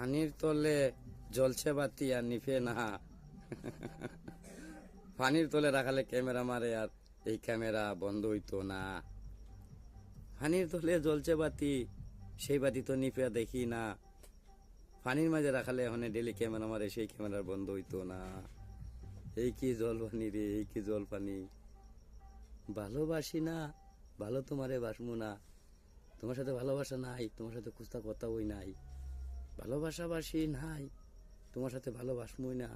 পানির তলে জ্বলছে বাতি আর নিভে না। পানির তলে রাখালে ক্যামেরা মারে আর এই ক্যামেরা বন্ধ হইতো না। পানির তলে জ্বলছে বাতি, সেই বাতি তো নিভে দেখি না। পানির মাঝে রাখালে ওখানে ডেলি ক্যামেরা মারে, সেই ক্যামেরার বন্ধ হইতো না। এই কি জল পানি রে, এই কি জল পানি। ভালোবাসি না, ভালো তোমারে বাসমু না। তোমার সাথে ভালোবাসা নাই, তোমার সাথে কুস্তা কথা হই নাই। ভালোবাসা বাসি নাই, তোমার সাথে ভালোবাসমুই না।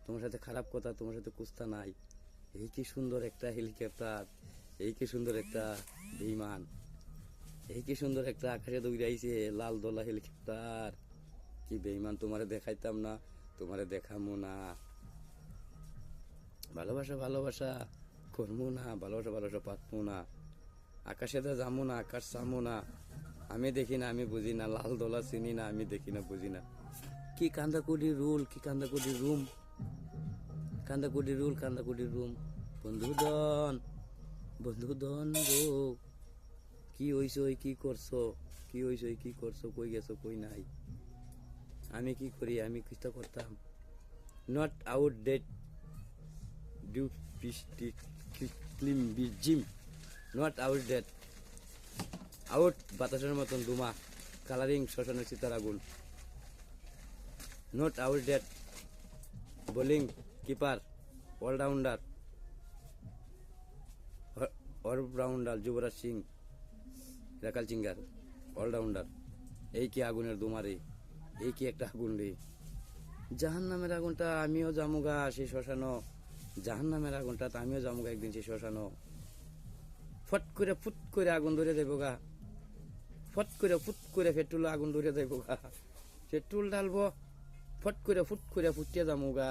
তোমার সাথে খারাপ কথা, তোমার সাথে কুস্তা নাই। এই কি সুন্দর একটা হেলিকপ্টার, এই কি সুন্দর একটা বিমান, এই কি সুন্দর একটা আকাশে দৌড়াইছে লাল দোলা হেলিকপ্টার। কি বেইমান, তোমারে দেখাইতাম না, তোমারে দেখামু না। ভালোবাসা ভালোবাসা করমু না, ভালোবাসা ভালোবাসা পাতমু না। আকাশে তো যামু না, আকাশ চামু না। আমি দেখি না, আমি বুঝি না, লাল দোলা চিনি না, আমি দেখি না, বুঝি না। কি কান্দাকুড়ি রুল, কি কান্দাকুড়ি রুম, কান্দাকুড়ি রুল, কান্দাকুড়ি রুম। বন্ধুদন, বন্ধুদন গো, কি হইছ, কি করছো, কি হইছ, কি করছো, কই গেছো, কই নাই। আমি কি করি, আমি কিছু করতাম। নট আউট ডেট ডিউ ক্লিম জিম, নট আউট ডেট। আউট বাতাসের মতন ধুমা, কালারিং শ্মশানের সীতার আগুন। নট আউট ডেট bowling keeper, all rounder, all rounder Yuvraj Singh, রাকাল চিঙ্গার, অলরাউন্ডার। এই কি আগুনের দুমারে, এই কি একটা আগুন রে। জাহান নামের আগুনটা আমিও জামুগা সেই শ্মশানো, জাহান নামের আগুনটা আমিও জামুগা একদিন সেই শ্মশানো। ফট করে ফুট করে আগুন ধরে দেবো গা, ফট করে ফুট করে পেট্রোল আগুন ধরে দেবো গা। পেট্রোল ঢালবো, ফট করে ফুট করে ফুটিয়ে যাবো গা।